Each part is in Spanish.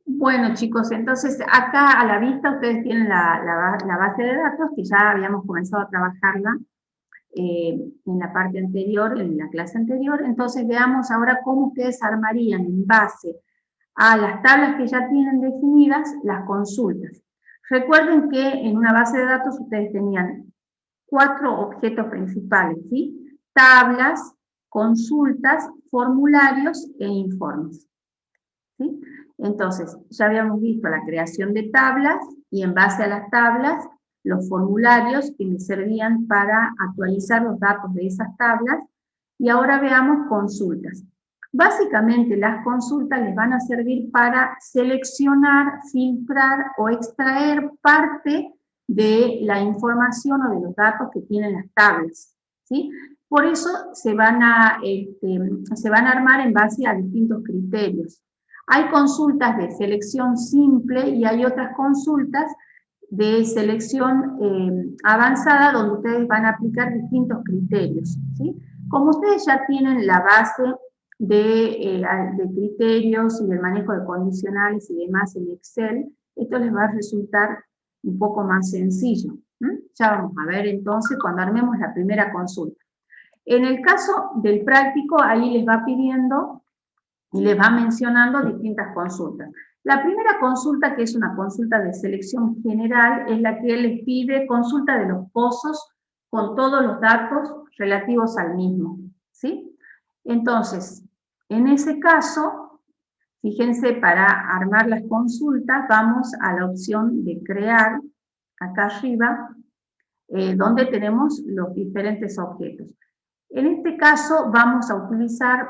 Bueno, chicos, entonces acá a la vista ustedes tienen la base de datos que ya habíamos comenzado a trabajarla en la parte anterior, en la clase anterior. Entonces veamos ahora cómo ustedes armarían en base a las tablas que ya tienen definidas las consultas. Recuerden que en una base de datos ustedes tenían 4 objetos principales, ¿sí? Tablas, consultas, formularios e informes. ¿Sí? Entonces, ya habíamos visto la creación de tablas y en base a las tablas, los formularios que me servían para actualizar los datos de esas tablas. Y ahora veamos consultas. Básicamente las consultas les van a servir para seleccionar, filtrar o extraer parte de la información o de los datos que tienen las tablas. ¿Sí? Por eso se van a armar en base a distintos criterios. Hay consultas de selección simple y hay otras consultas de selección avanzada donde ustedes van a aplicar distintos criterios. ¿Sí? Como ustedes ya tienen la base de criterios y del manejo de condicionales y demás en Excel, esto les va a resultar un poco más sencillo. Ya vamos a ver entonces cuando armemos la primera consulta. En el caso del práctico, ahí les va pidiendo y les va mencionando distintas consultas. La primera consulta, que es una consulta de selección general, es la que les pide consulta de los pozos con todos los datos relativos al mismo. ¿Sí? Entonces, en ese caso, fíjense, para armar las consultas, vamos a la opción de crear, acá arriba, donde tenemos los diferentes objetos. En este caso vamos a utilizar,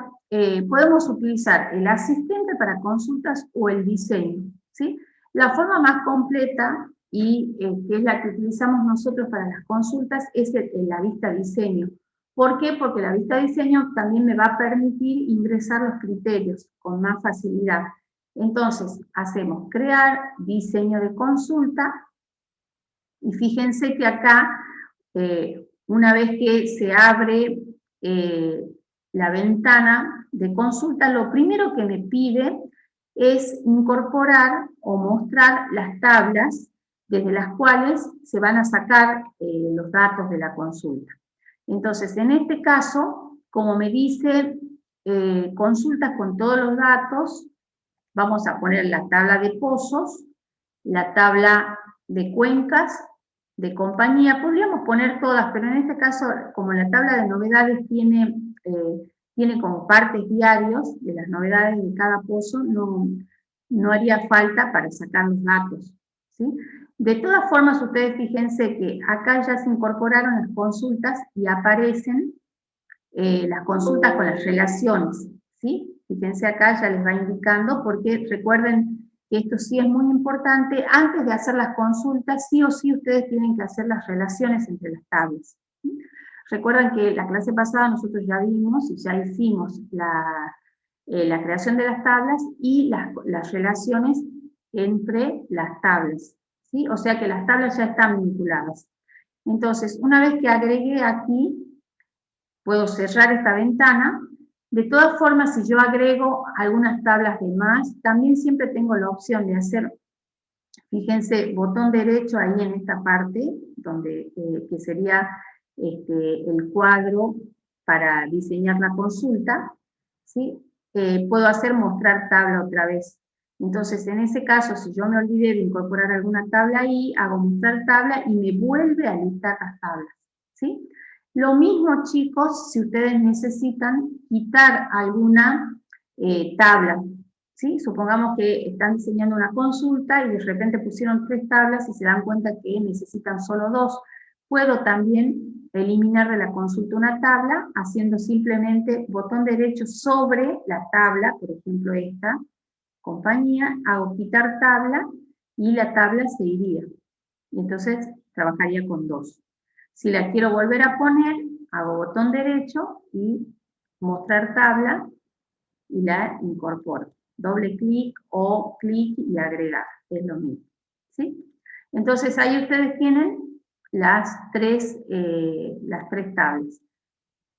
podemos utilizar el asistente para consultas o el diseño. ¿Sí? La forma más completa y que es la que utilizamos nosotros para las consultas es la vista diseño. ¿Por qué? Porque la vista diseño también me va a permitir ingresar los criterios con más facilidad. Entonces, hacemos crear diseño de consulta y fíjense que acá, una vez que se abre la ventana de consulta, lo primero que me pide es incorporar o mostrar las tablas desde las cuales se van a sacar los datos de la consulta. Entonces, en este caso, como me dice consultas con todos los datos, vamos a poner la tabla de pozos, la tabla de cuencas, de compañía, podríamos poner todas, pero en este caso, como la tabla de novedades tiene como partes diarios de las novedades de cada pozo, no haría falta para sacar los datos. ¿Sí? De todas formas, ustedes fíjense que acá ya se incorporaron las consultas y aparecen las consultas con las relaciones. ¿Sí? Fíjense acá, ya les va indicando, porque recuerden que esto sí es muy importante, antes de hacer las consultas, sí o sí ustedes tienen que hacer las relaciones entre las tablas. ¿Sí? Recuerdan que la clase pasada nosotros ya vimos y ya hicimos la creación de las tablas y las relaciones entre las tablas. ¿Sí? O sea que las tablas ya están vinculadas. Entonces, una vez que agregué aquí, puedo cerrar esta ventana. De todas formas, si yo agrego algunas tablas de más, también siempre tengo la opción de hacer, fíjense, botón derecho ahí en esta parte, donde, que sería el cuadro para diseñar la consulta, ¿sí? Puedo hacer mostrar tabla otra vez. Entonces, en ese caso, si yo me olvidé de incorporar alguna tabla ahí, hago mostrar tabla y me vuelve a listar las tablas, ¿sí? Lo mismo, chicos, si ustedes necesitan quitar alguna tabla, ¿sí? Supongamos que están diseñando una consulta y de repente pusieron 3 tablas y se dan cuenta que necesitan solo 2. Puedo también eliminar de la consulta una tabla haciendo simplemente botón derecho sobre la tabla, por ejemplo esta, compañía, hago quitar tabla y la tabla se iría. Y entonces trabajaría con 2. Si la quiero volver a poner, hago botón derecho y mostrar tabla y la incorporo. Doble clic o clic y agregar, es lo mismo. ¿Sí? Entonces ahí ustedes tienen las tres tablas.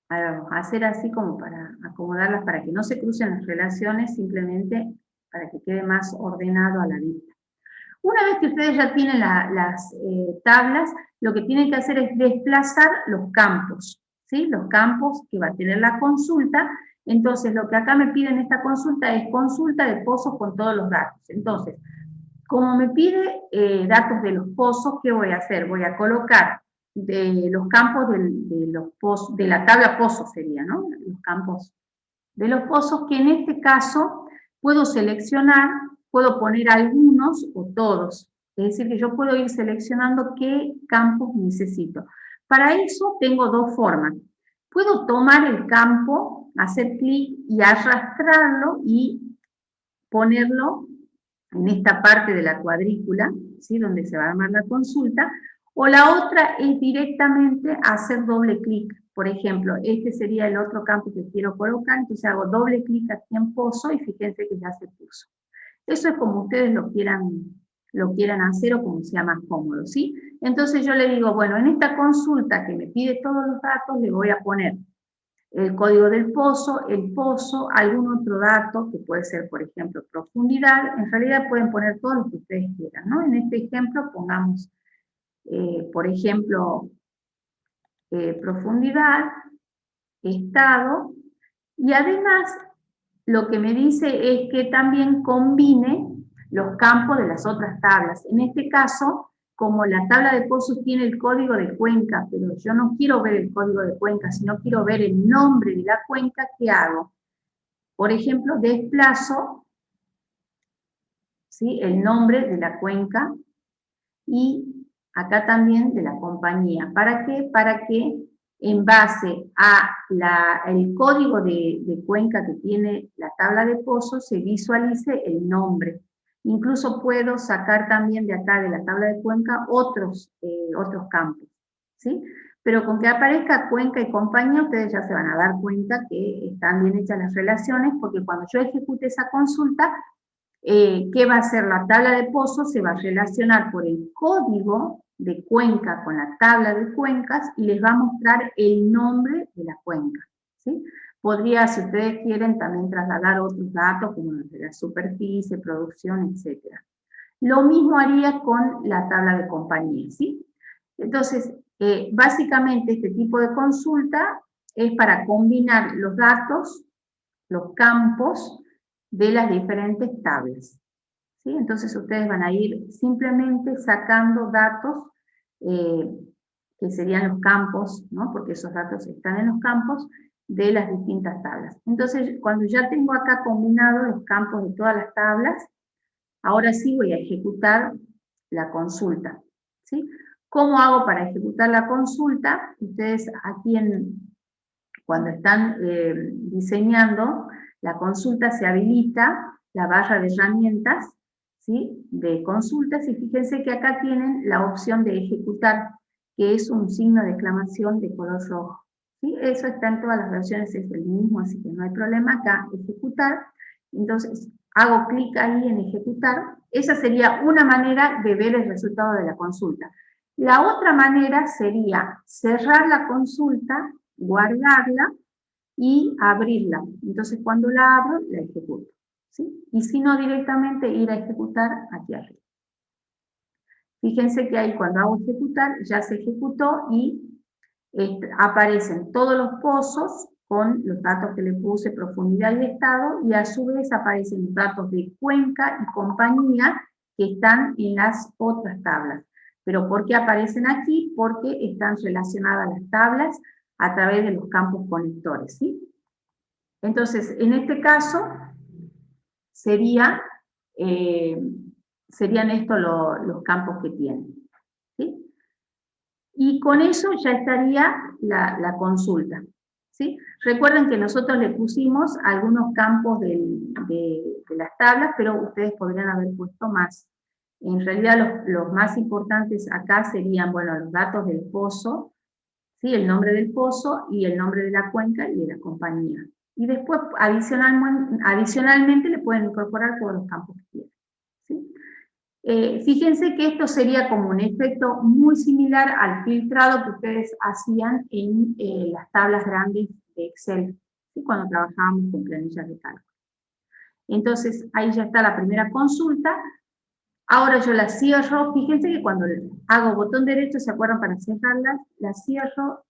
Ahora vamos a hacer así como para acomodarlas para que no se crucen las relaciones, simplemente para que quede más ordenado a la vista. Una vez que ustedes ya tienen las tablas, lo que tienen que hacer es desplazar los campos, ¿sí? Los campos que va a tener la consulta. Entonces, lo que acá me piden en esta consulta es consulta de pozos con todos los datos. Entonces, como me pide datos de los pozos, ¿qué voy a hacer? Voy a colocar de los campos de la tabla pozos sería, ¿no? Los campos de los pozos, que en este caso puedo seleccionar, puedo poner algunos o todos. Es decir, que yo puedo ir seleccionando qué campos necesito. Para eso tengo dos formas. Puedo tomar el campo, hacer clic y arrastrarlo y ponerlo en esta parte de la cuadrícula, ¿sí? Donde se va a armar la consulta, o la otra es directamente hacer doble clic. Por ejemplo, este sería el otro campo que quiero colocar, entonces hago doble clic aquí en pozo y fíjense que ya se puso. Eso es como ustedes lo quieran hacer o como sea más cómodo, ¿sí? Entonces yo le digo, bueno, en esta consulta que me pide todos los datos, le voy a poner el código del pozo, el pozo, algún otro dato, que puede ser, por ejemplo, profundidad. En realidad pueden poner todo lo que ustedes quieran, ¿no? En este ejemplo pongamos, por ejemplo, profundidad, estado, y además lo que me dice es que también combine los campos de las otras tablas. En este caso, como la tabla de pozos tiene el código de cuenca, pero yo no quiero ver el código de cuenca, sino quiero ver el nombre de la cuenca, ¿qué hago? Por ejemplo, desplazo, ¿sí?, el nombre de la cuenca y acá también de la compañía. ¿Para qué? Para que en base al código de cuenca que tiene la tabla de pozos se visualice el nombre. Incluso puedo sacar también de acá de la tabla de cuenca otros campos, ¿sí? Pero con que aparezca cuenca y compañía, ustedes ya se van a dar cuenta que están bien hechas las relaciones, porque cuando yo ejecute esa consulta, ¿qué va a hacer la tabla de pozos? Se va a relacionar por el código de cuenca con la tabla de cuencas y les va a mostrar el nombre de la cuenca, ¿sí? Podría, si ustedes quieren, también trasladar otros datos como la superficie, producción, etc. Lo mismo haría con la tabla de compañía, ¿sí? Entonces, básicamente este tipo de consulta es para combinar los datos, los campos de las diferentes tablas, ¿sí? Entonces ustedes van a ir simplemente sacando datos que serían los campos, ¿no? Porque esos datos están en los campos de las distintas tablas. Entonces, cuando ya tengo acá combinados los campos de todas las tablas, ahora sí voy a ejecutar la consulta, ¿sí? ¿Cómo hago para ejecutar la consulta? Ustedes aquí cuando están diseñando, la consulta se habilita la barra de herramientas, ¿sí?, de consultas, y fíjense que acá tienen la opción de ejecutar, que es un signo de exclamación de color rojo, ¿sí? Eso está en todas las versiones, es el mismo, así que no hay problema. Acá, ejecutar, entonces hago clic ahí en ejecutar. Esa sería una manera de ver el resultado de la consulta. La otra manera sería cerrar la consulta, guardarla y abrirla. Entonces, cuando la abro, la ejecuto, ¿sí? Y si no, directamente ir a ejecutar aquí arriba. Fíjense que ahí cuando hago ejecutar, ya se ejecutó y aparecen todos los pozos con los datos que le puse, profundidad y estado, y a su vez aparecen los datos de cuenca y compañía que están en las otras tablas. ¿Pero por qué aparecen aquí? Porque están relacionadas las tablas a través de los campos conectores, ¿sí? Entonces, en este caso, serían estos los campos que tienen, ¿sí? Y con eso ya estaría la consulta, ¿sí? Recuerden que nosotros le pusimos algunos campos de las tablas, pero ustedes podrían haber puesto más. En realidad los más importantes acá serían, bueno, los datos del pozo, ¿sí?, el nombre del pozo y el nombre de la cuenca y de la compañía. Y después, adicionalmente, le pueden incorporar todos los campos que quieran, ¿sí? Fíjense que esto sería como un efecto muy similar al filtrado que ustedes hacían en las tablas grandes de Excel, ¿sí?, cuando trabajábamos con planillas de cálculo. Entonces, ahí ya está la primera consulta. Ahora yo la cierro. Fíjense que cuando hago botón derecho, ¿se acuerdan? Para cerrarla, la cierro.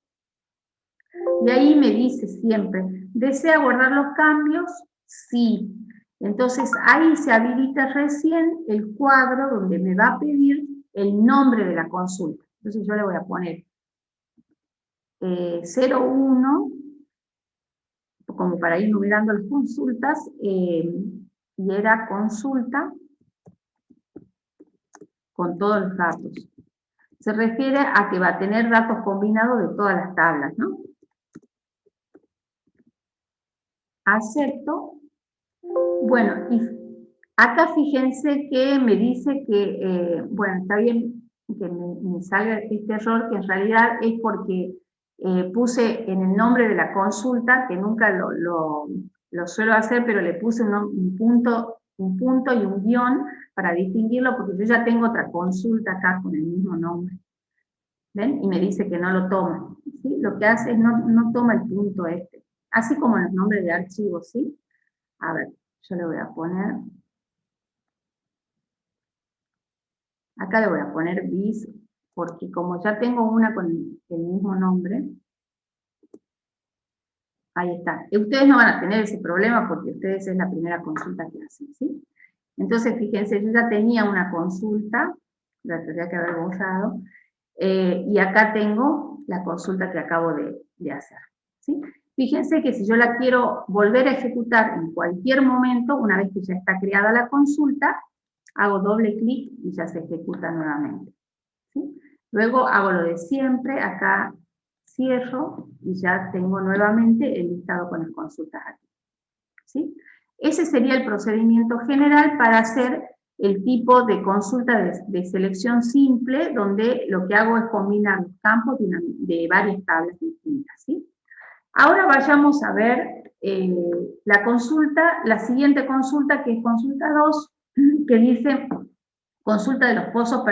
Y ahí me dice siempre, ¿desea guardar los cambios? Sí. Entonces, ahí se habilita recién el cuadro donde me va a pedir el nombre de la consulta. Entonces, yo le voy a poner 01, como para ir numerando las consultas, y era consulta con todos los datos. Se refiere a que va a tener datos combinados de todas las tablas, ¿no? Acepto. Bueno, y acá fíjense que me dice que, bueno, está bien que me salga este error, que en realidad es porque puse en el nombre de la consulta, que nunca lo suelo hacer, pero le puse un punto y un guión para distinguirlo, porque yo ya tengo otra consulta acá con el mismo nombre. ¿Ven? Y me dice que no lo toma. ¿Sí? Lo que hace es no toma el punto este. Así como los nombres de archivos, ¿sí? A ver, yo le voy a poner... Acá le voy a poner bis, porque como ya tengo una con el mismo nombre, ahí está. Y ustedes no van a tener ese problema porque ustedes es la primera consulta que hacen, ¿sí? Entonces, fíjense, yo ya tenía una consulta, la tendría que haber borrado, y acá tengo la consulta que acabo de hacer, ¿sí? Fíjense que si yo la quiero volver a ejecutar en cualquier momento, una vez que ya está creada la consulta, hago doble clic y ya se ejecuta nuevamente, ¿sí? Luego hago lo de siempre, acá cierro y ya tengo nuevamente el listado con las consultas aquí, ¿sí? Ese sería el procedimiento general para hacer el tipo de consulta de selección simple, donde lo que hago es combinar los campos de varias tablas distintas, ¿sí? Ahora vayamos a ver la siguiente consulta, que es consulta 2, que dice consulta de los pozos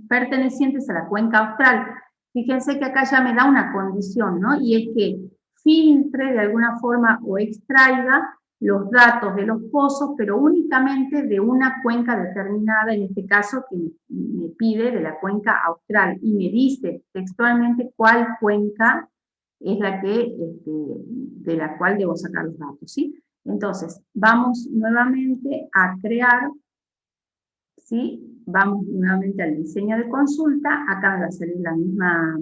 pertenecientes a la cuenca austral. Fíjense que acá ya me da una condición, ¿no? Y es que filtre de alguna forma o extraiga los datos de los pozos, pero únicamente de una cuenca determinada, en este caso que me pide de la cuenca austral, y me dice textualmente cuál cuenca es la que, de la cual debo sacar los datos, ¿sí? Entonces, vamos nuevamente a crear, ¿sí? Vamos nuevamente al diseño de consulta, acá va a salir la misma,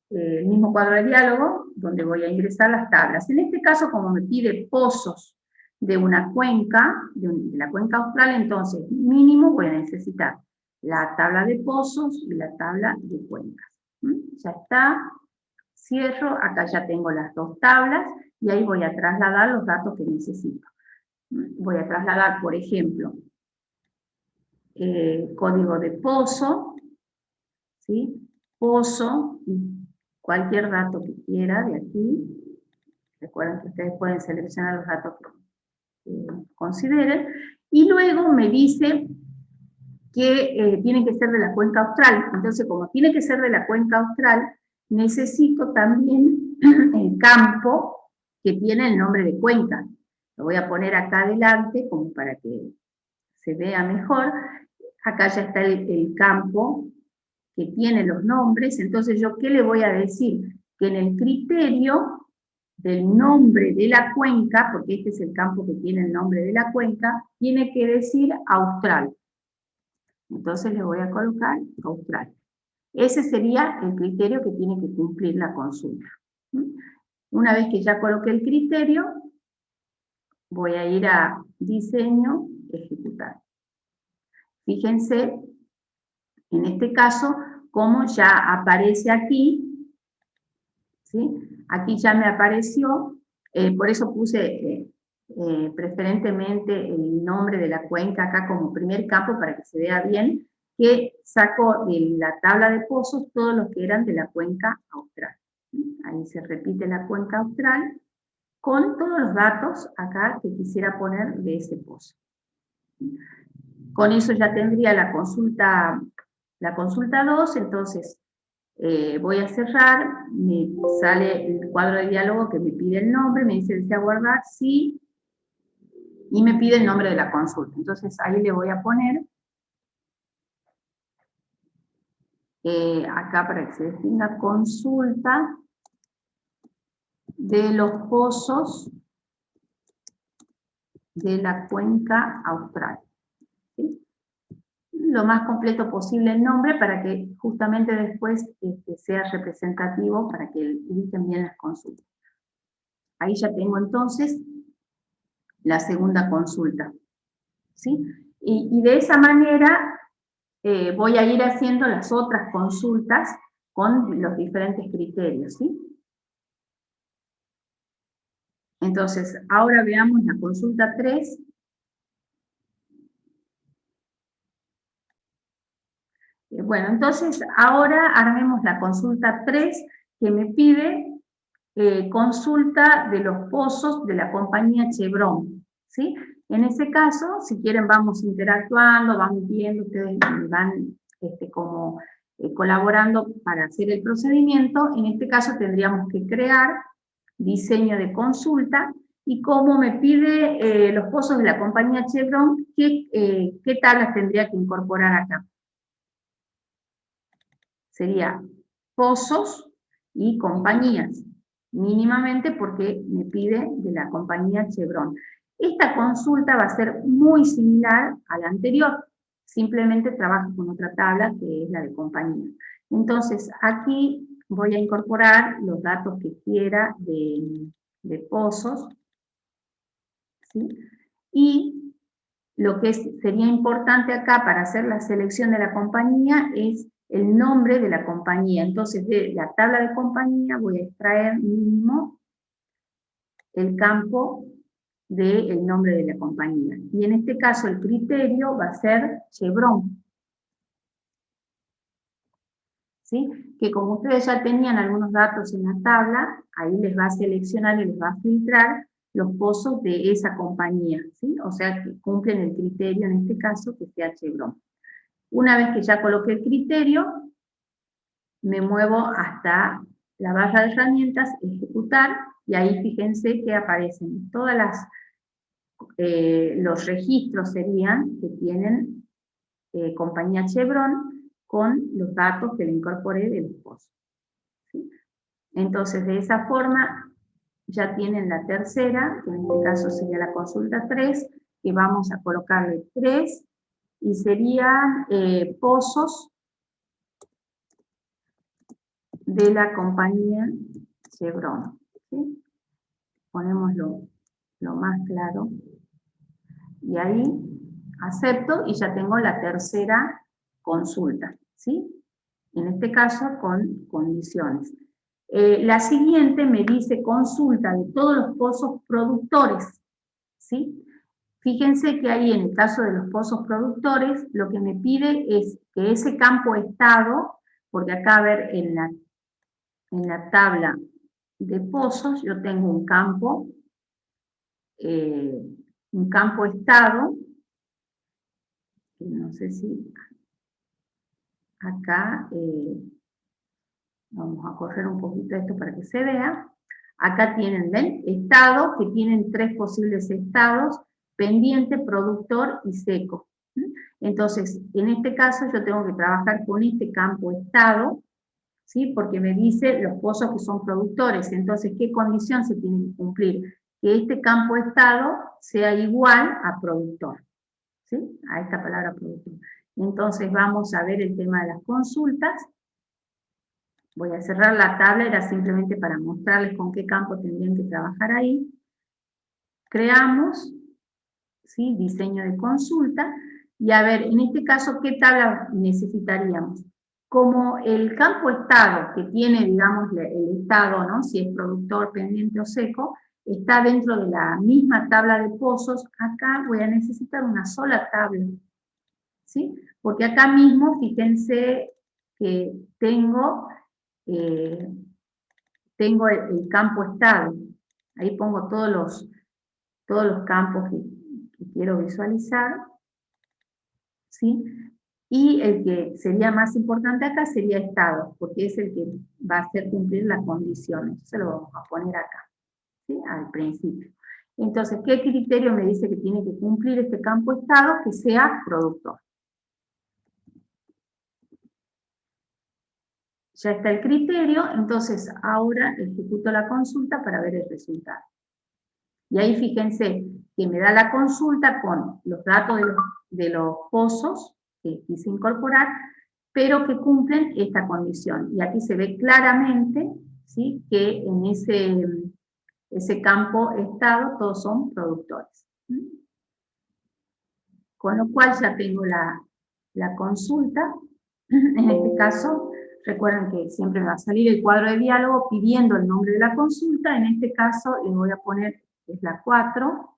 el mismo cuadro de diálogo, donde voy a ingresar las tablas. En este caso, como me pide pozos de una cuenca, de la cuenca austral, entonces mínimo voy a necesitar la tabla de pozos y la tabla de cuencas. Ya está, cierro, acá ya tengo las dos tablas, y ahí voy a trasladar los datos que necesito. Voy a trasladar, por ejemplo, código de pozo, ¿sí? Pozo, cualquier dato que quiera de aquí. Recuerden que ustedes pueden seleccionar los datos que consideren. Y luego me dice que tiene que ser de la cuenca austral. Entonces, como tiene que ser de la cuenca austral, necesito también el campo que tiene el nombre de cuenca. Lo voy a poner acá adelante como para que se vea mejor. Acá ya está el campo que tiene los nombres. Entonces, ¿yo qué le voy a decir? Que en el criterio del nombre de la cuenca, porque este es el campo que tiene el nombre de la cuenca, tiene que decir austral. Entonces le voy a colocar austral. Ese sería el criterio que tiene que cumplir la consulta. Una vez que ya coloqué el criterio, voy a ir a diseño, ejecutar. Fíjense, en este caso, cómo ya aparece aquí, ¿sí? Aquí ya me apareció, por eso puse preferentemente el nombre de la cuenca acá como primer campo para que se vea bien, que sacó de la tabla de pozos todos los que eran de la cuenca austral. Ahí se repite la cuenca austral con todos los datos acá que quisiera poner de ese pozo. Con eso ya tendría la consulta 2, entonces Voy a cerrar, me sale el cuadro de diálogo que me pide el nombre, me dice desea guardar, sí, y me pide el nombre de la consulta. Entonces ahí le voy a poner, acá para que se distinga, consulta de los pozos de la cuenca austral. ¿Sí? Lo más completo posible el nombre para que justamente después sea representativo para que eligen bien las consultas. Ahí ya tengo entonces la segunda consulta. ¿Sí? Y de esa manera voy a ir haciendo las otras consultas con los diferentes criterios. ¿Sí? Entonces, ahora veamos la consulta 3. Bueno, entonces ahora armemos la consulta 3 que me pide consulta de los pozos de la compañía Chevron, ¿sí? En ese caso, si quieren vamos interactuando, vamos viendo, ustedes van como colaborando para hacer el procedimiento. En este caso tendríamos que crear diseño de consulta y como me pide los pozos de la compañía Chevron, ¿qué tablas tendría que incorporar acá? Sería pozos y compañías, mínimamente porque me pide de la compañía Chevron. Esta consulta va a ser muy similar a la anterior, simplemente trabajo con otra tabla que es la de compañía. Entonces aquí voy a incorporar los datos que quiera de pozos, ¿sí? Y lo que sería importante acá para hacer la selección de la compañía es el nombre de la compañía. Entonces, de la tabla de compañía voy a extraer mínimo el campo del nombre de la compañía. Y en este caso el criterio va a ser Chevron. ¿Sí? Que como ustedes ya tenían algunos datos en la tabla, ahí les va a seleccionar y les va a filtrar los pozos de esa compañía, ¿sí? O sea, que cumplen el criterio, en este caso, que sea Chevron. Una vez que ya coloqué el criterio, me muevo hasta la barra de herramientas, ejecutar, y ahí fíjense que aparecen todas los registros serían que tienen compañía Chevron con los datos que le incorporé de los pozos. ¿Sí? Entonces, de esa forma, ya tienen la tercera, que en este caso sería la consulta 3, que vamos a colocarle 3, y serían pozos de la compañía Chevron. ¿Sí? Ponemos lo más claro. Y ahí acepto y ya tengo la tercera consulta. ¿Sí? En este caso con condiciones. La siguiente me dice consulta de todos los pozos productores. ¿Sí? Fíjense que ahí en el caso de los pozos productores, lo que me pide es que ese campo estado, porque acá a ver en la tabla de pozos yo tengo un campo estado, que no sé si acá, vamos a correr un poquito esto para que se vea. Acá tienen, ¿ven? Estado, que tienen 3 posibles estados: pendiente, productor y seco. Entonces, en este caso yo tengo que trabajar con este campo estado, ¿sí? Porque me dice los pozos que son productores. Entonces, ¿qué condición se tiene que cumplir? Que este campo estado sea igual a productor, ¿sí? A esta palabra productor. Entonces, vamos a ver el tema de las consultas. Voy a cerrar la tabla, era simplemente para mostrarles con qué campo tendrían que trabajar ahí. Creamos, ¿sí? Diseño de consulta. Y a ver, en este caso, ¿qué tabla necesitaríamos? Como el campo estado, que tiene, digamos, el estado, ¿no? Si es productor, pendiente o seco, está dentro de la misma tabla de pozos, acá voy a necesitar una sola tabla, ¿sí? Porque acá mismo, fíjense que tengo el campo estado. Ahí pongo todos los campos que quiero visualizar, ¿sí? Y el que sería más importante acá sería estado, porque es el que va a hacer cumplir la condición. Entonces lo vamos a poner acá, ¿sí? Al principio. Entonces, ¿qué criterio me dice que tiene que cumplir este campo estado? Que sea productor. Ya está el criterio, entonces ahora ejecuto la consulta para ver el resultado. Y ahí fíjense que me da la consulta con los datos de los pozos que quise incorporar, pero que cumplen esta condición. Y aquí se ve claramente, ¿sí?, que en ese campo estado todos son productores. Con lo cual ya tengo la consulta. En este caso, recuerden que siempre me va a salir el cuadro de diálogo pidiendo el nombre de la consulta. En este caso le voy a poner, es la 4,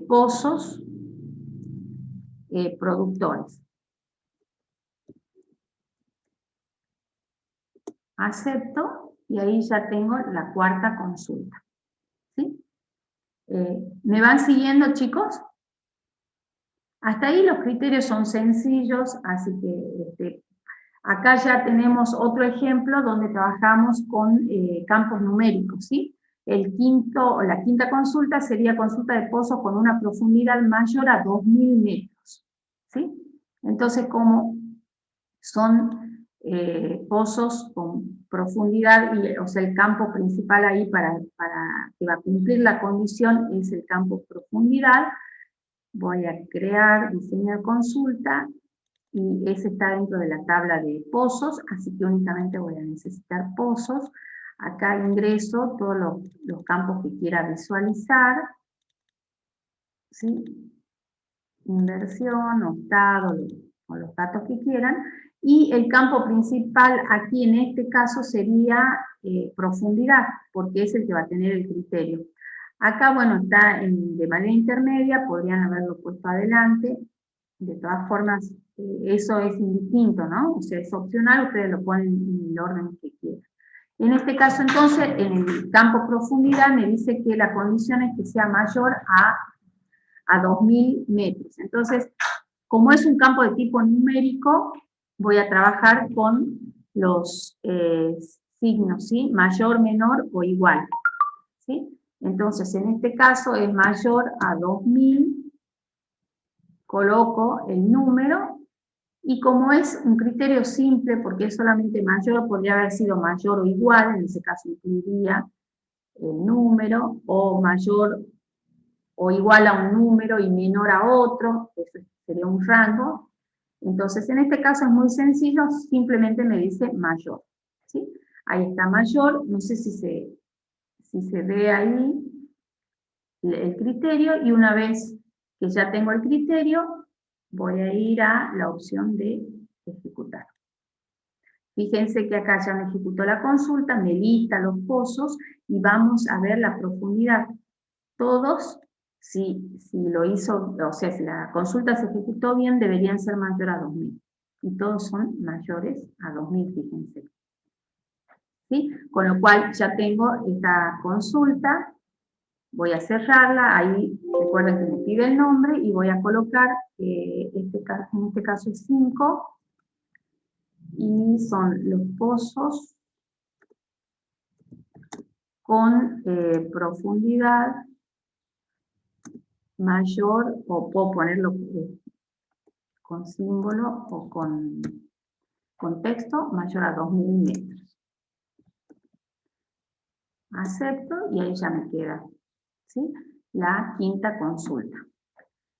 pozos productores. Acepto y ahí ya tengo la cuarta consulta. ¿Sí? ¿Me van siguiendo, chicos? Hasta ahí los criterios son sencillos, así que acá ya tenemos otro ejemplo donde trabajamos con campos numéricos, ¿sí? La quinta consulta sería consulta de pozos con una profundidad mayor a 2000 metros, ¿sí? Entonces, como son pozos con profundidad, o sea, el campo principal ahí para que va a cumplir la condición es el campo profundidad, voy a crear, diseñar consulta, y ese está dentro de la tabla de pozos, así que únicamente voy a necesitar pozos. Acá ingreso todos los campos que quiera visualizar, ¿sí? Inversión, octado, o los datos que quieran, y el campo principal aquí en este caso sería profundidad, porque es el que va a tener el criterio. Acá, bueno, está de manera intermedia, podrían haberlo puesto adelante. De todas formas, eso es indistinto, ¿no? O sea, es opcional, ustedes lo ponen en el orden que quieran. En este caso, entonces, en el campo profundidad me dice que la condición es que sea mayor a 2000 metros. Entonces, como es un campo de tipo numérico, voy a trabajar con los signos, ¿sí? Mayor, menor o igual, ¿sí? Entonces, en este caso es mayor a 2000, coloco el número, y como es un criterio simple, porque es solamente mayor, podría haber sido mayor o igual, en ese caso incluiría el número, o mayor o igual a un número y menor a otro, eso sería un rango. Entonces, en este caso es muy sencillo, simplemente me dice mayor, ¿sí? Ahí está mayor, no sé si se ve ahí el criterio, y una vez que ya tengo el criterio, voy a ir a la opción de ejecutar. Fíjense que acá ya me ejecutó la consulta, me lista los pozos y vamos a ver la profundidad. Todos, si lo hizo, o sea, si la consulta se ejecutó bien, deberían ser mayor a 2000. Y todos son mayores a 2000, fíjense. ¿Sí? Con lo cual ya tengo esta consulta, voy a cerrarla, ahí recuerden que me pide el nombre y voy a colocar, en este caso es 5, y son los pozos con profundidad mayor, o puedo ponerlo con símbolo o con texto, mayor a 2000 metros. Acepto y ahí ya me queda, ¿sí?, la quinta consulta.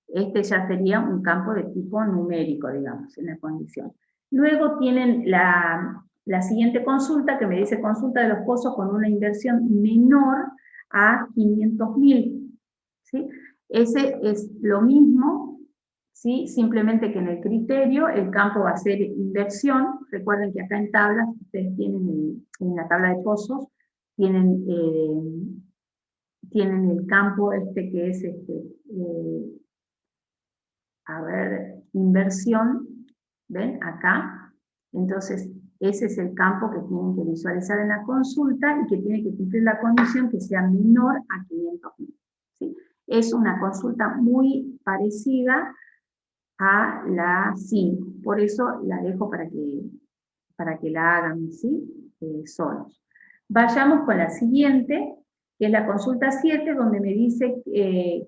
Este ya sería un campo de tipo numérico, digamos, en la condición. Luego tienen la siguiente consulta, que me dice consulta de los pozos con una inversión menor a 500.000, ¿sí? Ese es lo mismo, ¿sí? Simplemente que en el criterio el campo va a ser inversión. Recuerden que acá en tablas, ustedes tienen en la tabla de pozos, tienen el campo que es a ver, inversión, ¿ven? Acá. Entonces, ese es el campo que tienen que visualizar en la consulta y que tiene que cumplir la condición que sea menor a 500.000, ¿sí? Es una consulta muy parecida a la 5. Por eso la dejo para que la hagan, ¿sí? Solos. Vayamos con la siguiente, que es la consulta 7, donde me dice que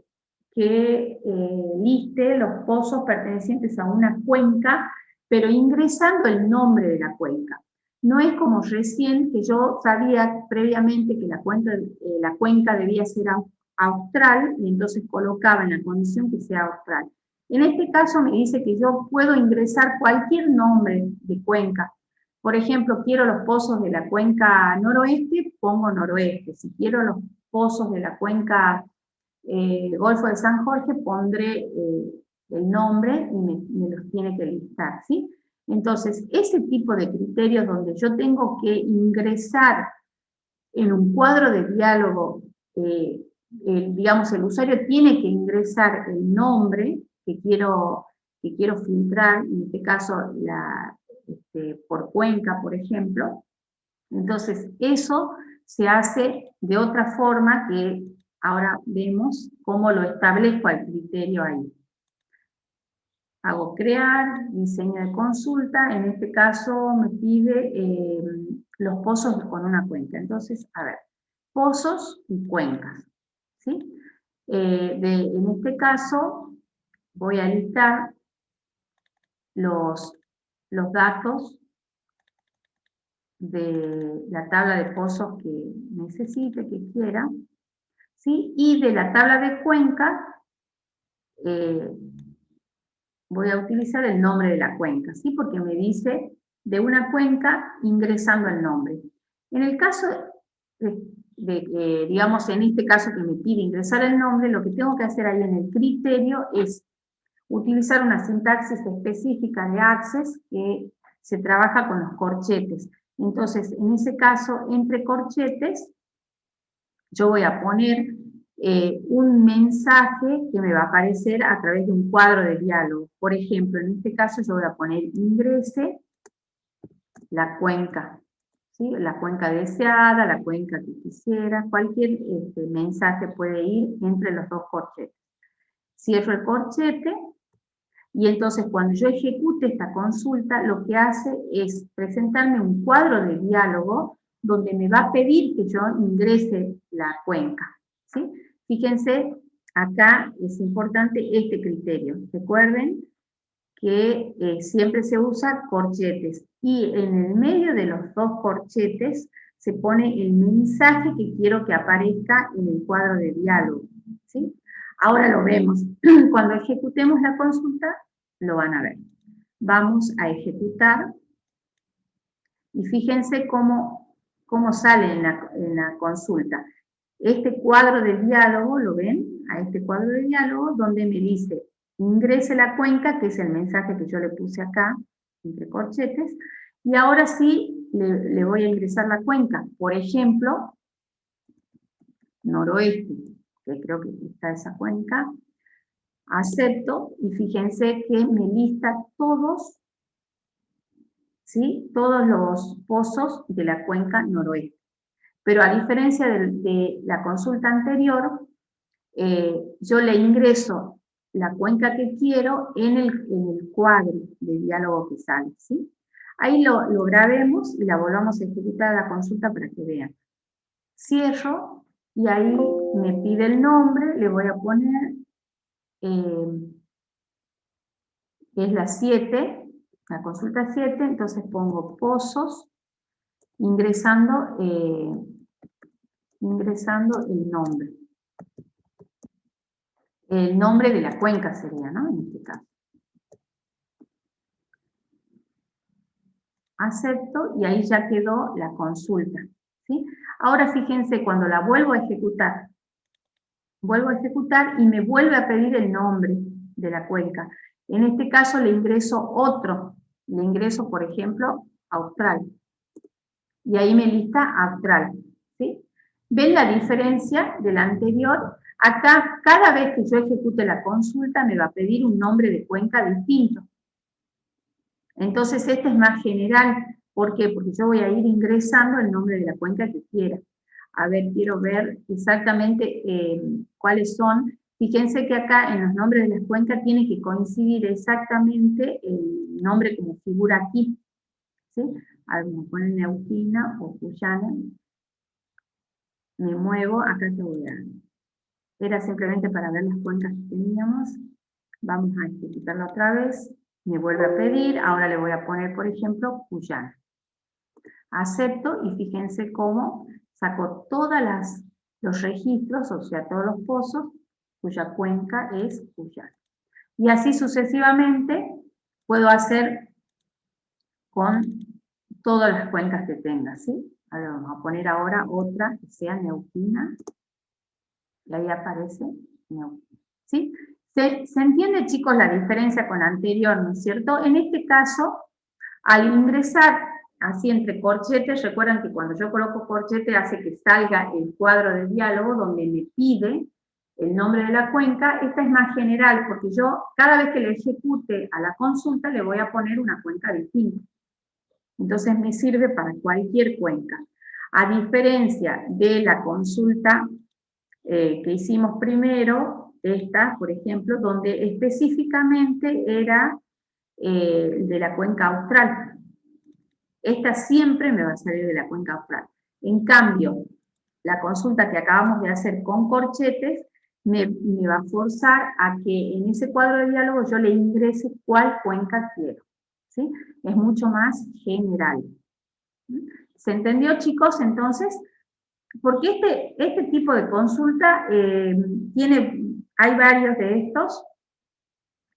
liste los pozos pertenecientes a una cuenca, pero ingresando el nombre de la cuenca. No es como recién, que yo sabía previamente que la cuenca debía ser austral, y entonces colocaba en la condición que sea austral. En este caso me dice que yo puedo ingresar cualquier nombre de cuenca. Por ejemplo, quiero los pozos de la cuenca noroeste, pongo noroeste. Si quiero los pozos de la cuenca Golfo de San Jorge, pondré el nombre y me los tiene que listar, ¿sí? Entonces, ese tipo de criterios donde yo tengo que ingresar en un cuadro de diálogo, digamos, el usuario tiene que ingresar el nombre que quiero filtrar, en este caso por cuenca, por ejemplo. Entonces, eso se hace de otra forma que ahora vemos cómo lo establezco al criterio ahí. Hago crear, diseño de consulta, en este caso me pide los pozos con una cuenca. Entonces, a ver, pozos y cuencas, ¿sí? En este caso voy a listar los datos de la tabla de pozos que necesite, que quiera, ¿sí? Y de la tabla de cuencas, voy a utilizar el nombre de la cuenca, ¿sí? Porque me dice de una cuenca ingresando el nombre. En el caso digamos, en este caso que me pide ingresar el nombre, lo que tengo que hacer ahí en el criterio es utilizar una sintaxis específica de Access que se trabaja con los corchetes. Entonces, en ese caso, entre corchetes, yo voy a poner un mensaje que me va a aparecer a través de un cuadro de diálogo. Por ejemplo, en este caso yo voy a poner ingrese la cuenca, ¿sí? La cuenca deseada, la cuenca que quisiera, cualquier mensaje puede ir entre los dos corchetes. Cierro el corchete y entonces cuando yo ejecute esta consulta, lo que hace es presentarme un cuadro de diálogo donde me va a pedir que yo ingrese la cuenca, ¿sí? Fíjense, acá es importante este criterio. Recuerden que siempre se usa corchetes y en el medio de los dos corchetes se pone el mensaje que quiero que aparezca en el cuadro de diálogo, ¿sí? Ahora lo vemos. Cuando ejecutemos la consulta, lo van a ver. Vamos a ejecutar y fíjense cómo sale en la consulta. Este cuadro de diálogo, ¿lo ven? A este cuadro de diálogo donde me dice ingrese la cuenca, que es el mensaje que yo le puse acá, entre corchetes, y ahora sí le voy a ingresar la cuenca. Por ejemplo, noroeste, que creo que está esa cuenca, acepto, y fíjense que me lista todos, ¿sí? Todos los pozos de la cuenca noroeste. Pero a diferencia de la consulta anterior, yo le ingreso la cuenca que quiero en el cuadro de diálogo que sale, ¿sí? Ahí lo grabemos y la volvamos a ejecutar a la consulta para que vean. Cierro y ahí me pide el nombre, le voy a poner, que es la 7, la consulta 7, entonces pongo pozos, ingresando el nombre. El nombre de la cuenca sería, ¿no? En este caso. Acepto y ahí ya quedó la consulta, ¿sí? Ahora fíjense, cuando la vuelvo a ejecutar y me vuelve a pedir el nombre de la cuenca. En este caso le ingreso otro, le ingreso, por ejemplo, austral. Y ahí me lista austral, ¿sí? ¿Ven la diferencia de la anterior? Acá, cada vez que yo ejecute la consulta, me va a pedir un nombre de cuenca distinto. Entonces, este es más general. ¿Por qué? Porque yo voy a ir ingresando el nombre de la cuenca que quiera. A ver, quiero ver exactamente cuáles son Fíjense que acá en los nombres de las cuencas tiene que coincidir exactamente el nombre como figura aquí, ¿sí? A ver, me pone Neuquina o Cuyana, me muevo, acá te voy a... Era simplemente para ver las cuencas que teníamos. Vamos a ejecutarla otra vez, me vuelve a pedir, ahora le voy a poner, por ejemplo, Cuyana. Acepto y fíjense cómo saco todos los registros, o sea, todos los pozos, cuya cuenca es Cuyana. Y así sucesivamente puedo hacer con todas las cuencas que tenga, ¿sí? Ahora vamos a poner ahora otra que sea Neuquina, y ahí aparece Neuquina, ¿sí? ¿Se entiende, chicos, la diferencia con la anterior, no es cierto? En este caso, al ingresar así entre corchetes, recuerden que cuando yo coloco corchete hace que salga el cuadro de diálogo donde me pide el nombre de la cuenca. Esta es más general, porque yo cada vez que le ejecute a la consulta le voy a poner una cuenca distinta. Entonces me sirve para cualquier cuenca. A diferencia de la consulta que hicimos primero, esta, por ejemplo, donde específicamente era de la cuenca austral. Esta siempre me va a salir de la cuenca austral. En cambio, la consulta que acabamos de hacer con corchetes me va a forzar a que en ese cuadro de diálogo yo le ingrese cuál cuenca quiero, ¿sí? Es mucho más general. ¿Se entendió, chicos? Entonces, porque este tipo de consulta hay varios de estos,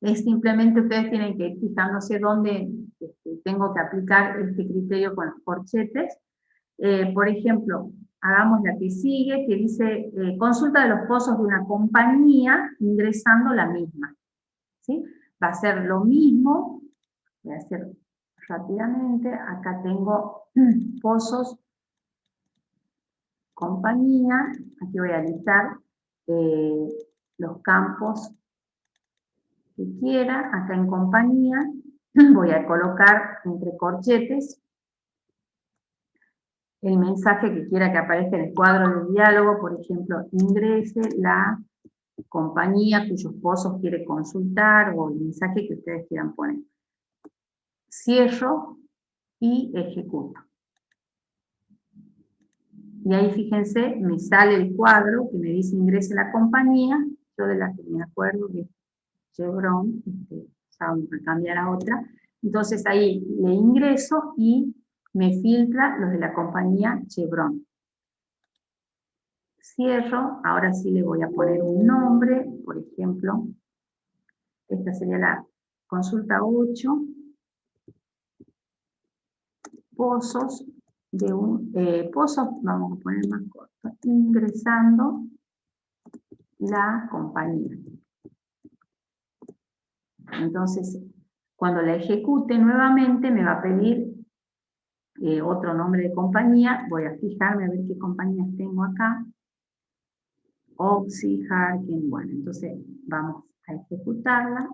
es simplemente ustedes tienen que ir fijándose dónde tengo que aplicar este criterio con los corchetes. Por ejemplo, hagamos la que sigue, que dice consulta de los pozos de una compañía ingresando la misma, ¿sí? Va a ser lo mismo, voy a hacer rápidamente, acá tengo pozos, compañía, aquí voy a listar los campos que quiera, acá en compañía, voy a colocar entre corchetes el mensaje que quiera que aparezca en el cuadro de diálogo, por ejemplo, ingrese la compañía cuyos pozos quiere consultar, o el mensaje que ustedes quieran poner. Cierro y ejecuto. Y ahí fíjense, me sale el cuadro que me dice ingrese la compañía, yo de la que me acuerdo que es Chevron, ya vamos a cambiar a otra. Entonces ahí le ingreso y me filtra los de la compañía Chevron. Cierro, ahora sí le voy a poner un nombre, por ejemplo, esta sería la consulta 8, pozos, pozos, vamos a poner más corto, ingresando la compañía. Entonces, cuando la ejecute nuevamente me va a pedir otro nombre de compañía, voy a fijarme a ver qué compañías tengo acá. Oxy, Harkin, bueno, entonces vamos a ejecutarla.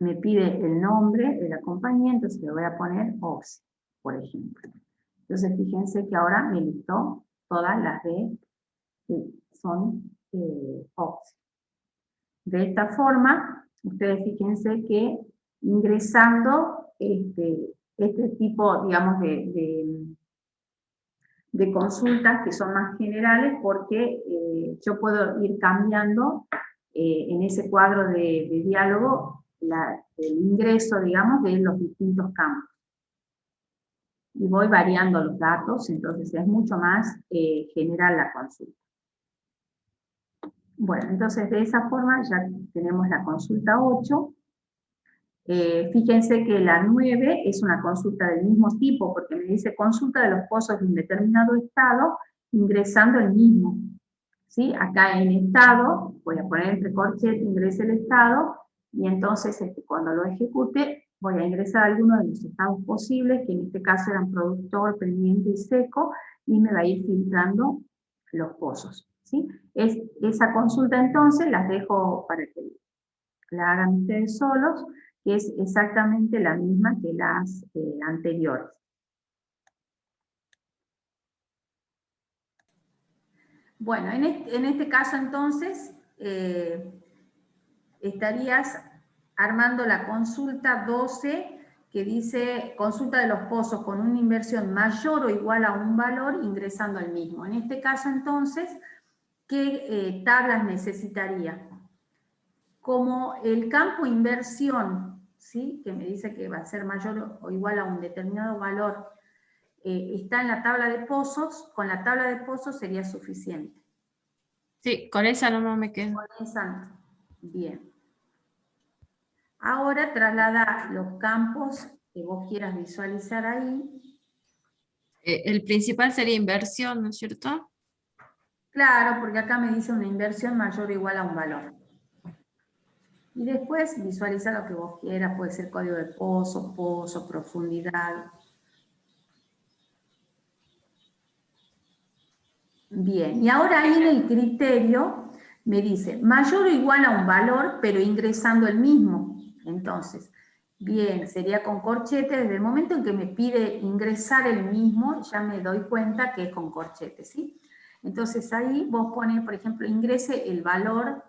Me pide el nombre de la compañía, entonces le voy a poner Oxy, por ejemplo. Entonces fíjense que ahora me listó todas las que son Oxy. De esta forma, ustedes fíjense que ingresando este tipo, digamos, de consultas que son más generales, porque yo puedo ir cambiando en ese cuadro de diálogo el ingreso, digamos, de los distintos campos. Y voy variando los datos, entonces es mucho más general la consulta. Bueno, entonces de esa forma ya tenemos la consulta 8. Fíjense que la 9 es una consulta del mismo tipo, porque me dice consulta de los pozos de un determinado estado, ingresando el mismo. ¿Sí? Acá en estado, voy a poner entre corchetes, ingrese el estado, y entonces cuando lo ejecute, voy a ingresar algunos de los estados posibles, que en este caso eran productor, pendiente y seco, y me va a ir filtrando los pozos. ¿Sí? Esa consulta entonces las dejo para que la hagan ustedes solos, que es exactamente la misma que las anteriores. Bueno, en este caso entonces estarías armando la consulta 12 que dice consulta de los pozos con una inversión mayor o igual a un valor ingresando al mismo. En este caso entonces, ¿qué tablas necesitaría? Como el campo inversión, ¿sí? Que me dice que va a ser mayor o igual a un determinado valor, está en la tabla de pozos, con la tabla de pozos sería suficiente. Sí, con esa nomás me quedo. Con esa, bien. Ahora traslada los campos que vos quieras visualizar ahí. El principal sería inversión, ¿no es cierto? Claro, porque acá me dice una inversión mayor o igual a un valor. Y después visualiza lo que vos quieras, puede ser código de pozo, profundidad. Bien, y ahora ahí en el criterio me dice mayor o igual a un valor, pero ingresando el mismo. Entonces, bien, sería con corchete. Desde el momento en que me pide ingresar el mismo, ya me doy cuenta que es con corchete, ¿sí? Entonces ahí vos pones, por ejemplo, ingrese el valor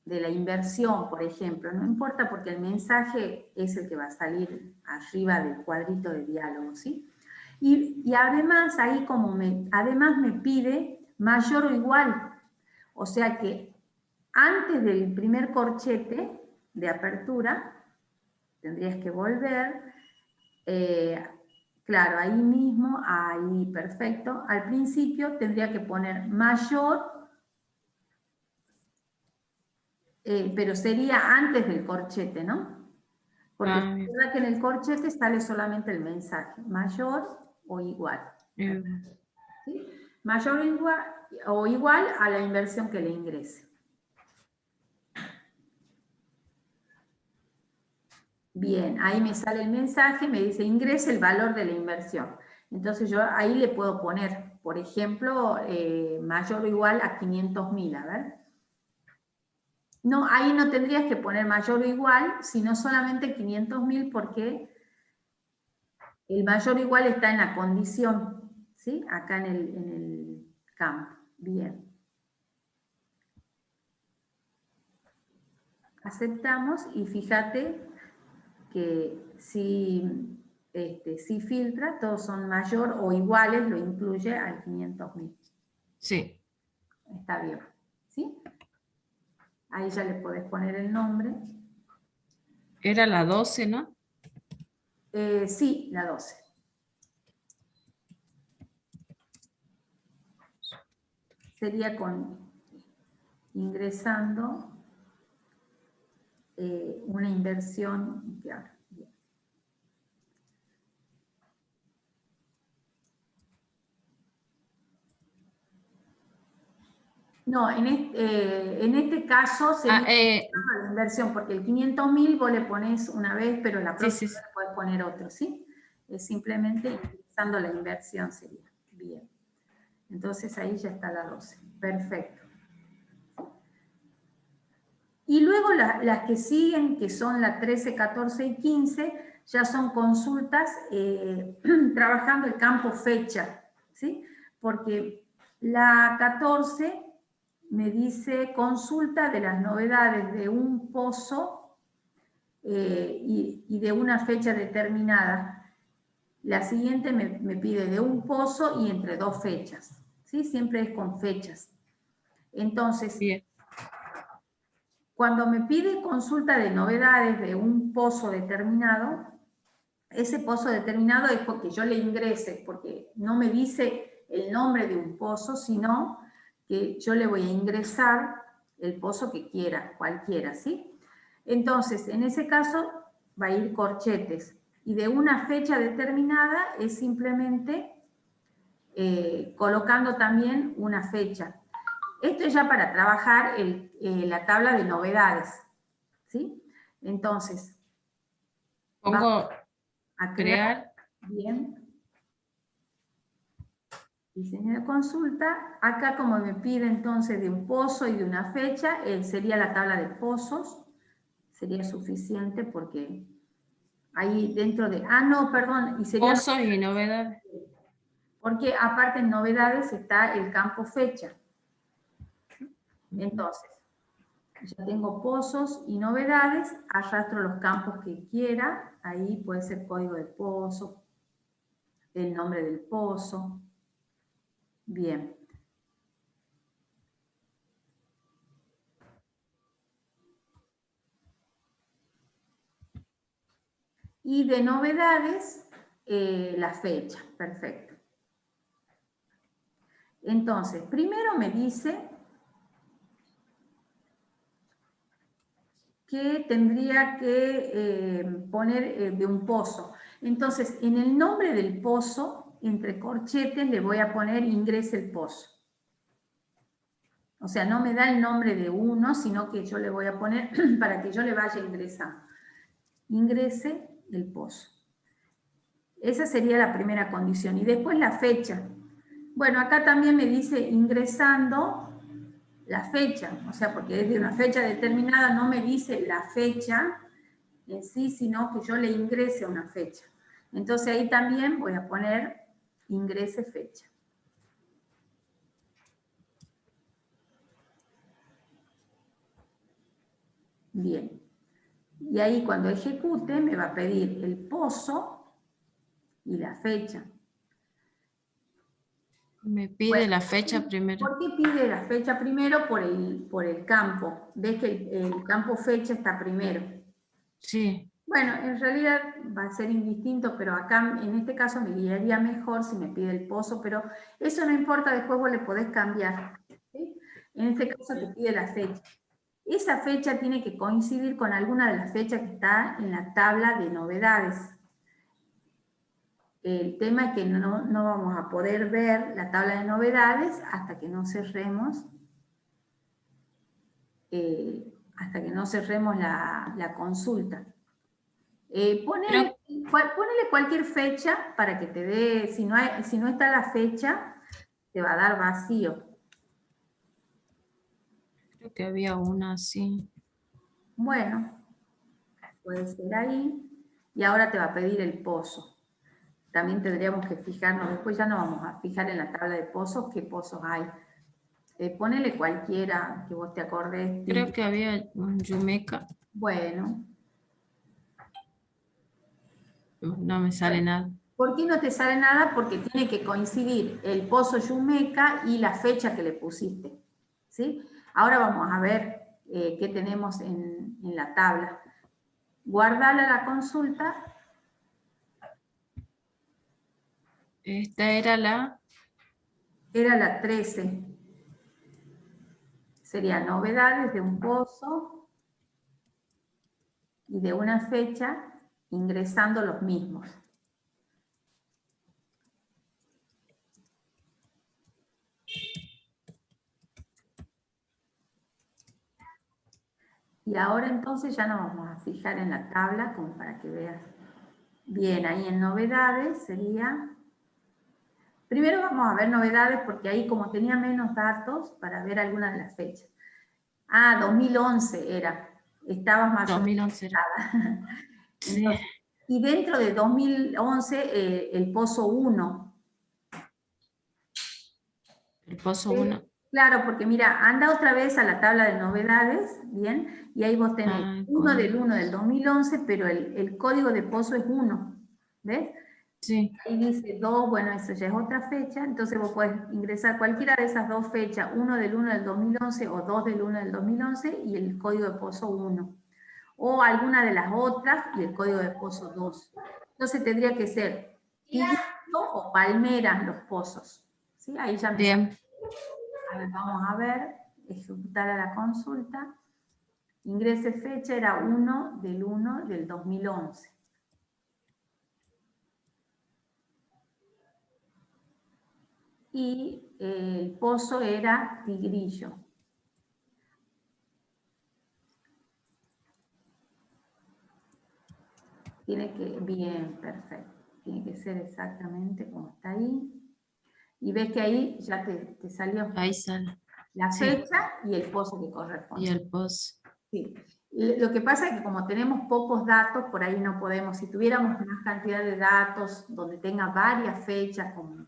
de la inversión, por ejemplo. No importa porque el mensaje es el que va a salir arriba del cuadrito de diálogo, ¿sí? Y además ahí además me pide mayor o igual. O sea que antes del primer corchete de apertura, tendrías que volver, claro, ahí mismo, ahí perfecto, al principio tendría que poner mayor, pero sería antes del corchete, ¿no? Porque Ah, recuerda que en el corchete sale solamente el mensaje, mayor o igual. bien. ¿Sí? Mayor o igual a la inversión que le ingrese. Bien, ahí me sale el mensaje, me dice ingrese el valor de la inversión. Entonces yo ahí le puedo poner, por ejemplo, mayor o igual a 500.000, a ver. No, ahí no tendrías que poner mayor o igual, sino solamente 500.000 porque el mayor o igual está en la condición, ¿sí? Acá en el campo. Bien. Aceptamos y fíjate que si filtra, todos son mayor o iguales, lo incluye al 500.000. Sí. Está bien, ¿sí? Ahí ya le podés poner el nombre. Era la 12, ¿no? Sí, la 12. Sería con ingresando una inversión. Claro, bien. No, en este caso Ah, sería la inversión, porque el 500.000 vos le pones una vez, pero la sí, próxima sí, vez sí. le podés poner otro, ¿sí? Es simplemente ingresando la inversión sería. Bien. Entonces ahí ya está la 12. Perfecto. Y luego las que siguen, que son la 13, 14 y 15, ya son consultas trabajando el campo fecha, ¿sí? Porque la 14 me dice consulta de las novedades de un pozo y de una fecha determinada. La siguiente me pide de un pozo y entre dos fechas, ¿sí? Siempre es con fechas. Entonces, Bien. cuando me pide consulta de novedades de un pozo determinado, ese pozo determinado es porque yo le ingrese, porque no me dice el nombre de un pozo, sino que yo le voy a ingresar el pozo que quiera, cualquiera, ¿sí? Entonces, en ese caso va a ir corchetes. Y de una fecha determinada es simplemente colocando también una fecha. Esto es ya para trabajar la tabla de novedades, ¿sí? Entonces, vamos Pongo a crear crear. bien diseño de consulta. Acá como me pide entonces de un pozo y de una fecha, sería la tabla de pozos, sería suficiente porque ahí dentro de, no, perdón, y sería Pozos y novedades. Porque aparte en novedades está el campo fecha. Entonces, ya tengo pozos y novedades, arrastro los campos que quiera, ahí puede ser código de pozo, el nombre del pozo. Bien. Y de novedades, la fecha, perfecto. Entonces, primero me dice que tendría que poner de un pozo. Entonces, en el nombre del pozo, entre corchetes, le voy a poner ingrese el pozo. O sea, no me da el nombre de uno, sino que yo le voy a poner para que yo le vaya ingresando. Ingrese el pozo. Esa sería la primera condición. Y después la fecha. Bueno, acá también me dice ingresando la fecha, o sea, porque es de una fecha determinada, no me dice la fecha en sí, sino que yo le ingrese una fecha. Entonces ahí también voy a poner ingrese fecha. Bien. Y ahí cuando ejecute me va a pedir el pozo y la fecha. Me pide la fecha primero. ¿Por qué pide la fecha primero? Por el campo. Ves que el campo fecha está primero. Sí. Bueno, en realidad va a ser indistinto, pero acá en este caso me guiaría mejor si me pide el pozo, pero eso no importa, después vos le podés cambiar. ¿Sí? En este caso te pide la fecha. Esa fecha tiene que coincidir con alguna de las fechas que está en la tabla de novedades. El tema es que no vamos a poder ver la tabla de novedades hasta que no cerremos, la consulta. Ponele cualquier fecha para que te dé, si no está la fecha, te va a dar vacío. Creo que había una así. Bueno, puede ser ahí. Y ahora te va a pedir el pozo. También tendríamos que fijarnos, después ya no vamos a fijar en la tabla de pozos qué pozos hay. Ponele cualquiera que vos te acordes. Creo que había un Yumeca. Bueno. No me sale nada. ¿Por qué no te sale nada? Porque tiene que coincidir el pozo Yumeca y la fecha que le pusiste. ¿Sí? Ahora vamos a ver qué tenemos en la tabla. Guardala la consulta. Esta era la... Era la 13. Sería novedades de un pozo y de una fecha ingresando los mismos. Y ahora entonces ya nos vamos a fijar en la tabla como para que veas. Bien, ahí en novedades sería... Primero vamos a ver novedades porque ahí como tenía menos datos para ver algunas de las fechas. Ah, 2011 era. Estabas más 2011 era. Entonces, Sí. y dentro de 2011 el pozo 1. El pozo 1. Claro, porque mira, anda otra vez a la tabla de novedades, ¿bien? Y ahí vos tenés 1 del 1 del 2011, pero el código de pozo es 1, ¿ves? Sí. Ahí dice 2, bueno, eso ya es otra fecha, entonces vos podés ingresar cualquiera de esas dos fechas, 1 del 1 del 2011 o 2 del 1 del 2011 y el código de pozo 1. O alguna de las otras y el código de pozo 2. Entonces tendría que ser Tiguito o Palmeras los pozos. ¿Sí? Ahí ya me Bien. sale. A ver, vamos a ver, ejecutar a la consulta. Ingrese fecha era 1 del 1 del 2011. Y el pozo era Tigrillo. Bien, perfecto. Tiene que ser exactamente como está ahí. Y ves que ahí ya te salió Ahí sale. la Sí. fecha y el pozo que corresponde. Y el pozo. Sí. Lo que pasa es que como tenemos pocos datos, por ahí no podemos. Si tuviéramos más cantidad de datos donde tenga varias fechas, como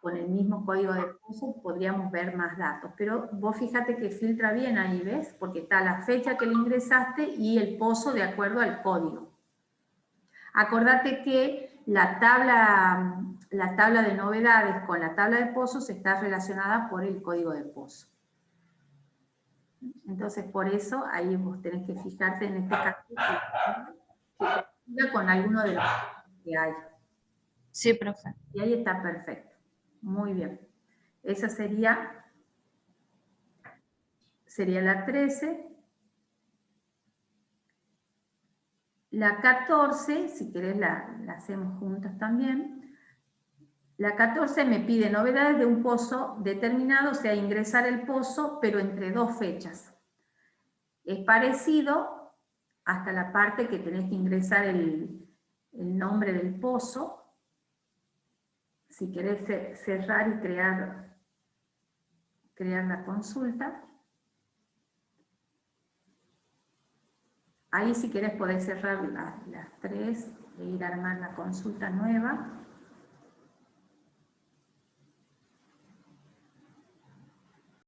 con el mismo código de pozo podríamos ver más datos. Pero vos fíjate que filtra bien ahí, ¿ves? Porque está la fecha que le ingresaste y el pozo de acuerdo al código. Acordate que la tabla de novedades con la tabla de pozos está relacionada por el código de pozo. Entonces, por eso, ahí vos tenés que fijarte en este caso que coincida con alguno de los que hay. Sí, profe. Y ahí está perfecto. Muy bien. Esa sería la 13. La 14, si querés la hacemos juntas también. La 14 me pide novedades de un pozo determinado, o sea, ingresar el pozo, pero entre dos fechas. Es parecido hasta la parte que tenés que ingresar el nombre del pozo. Si querés cerrar y crear la consulta. Ahí si querés podés cerrar las 3 e ir a armar la consulta nueva.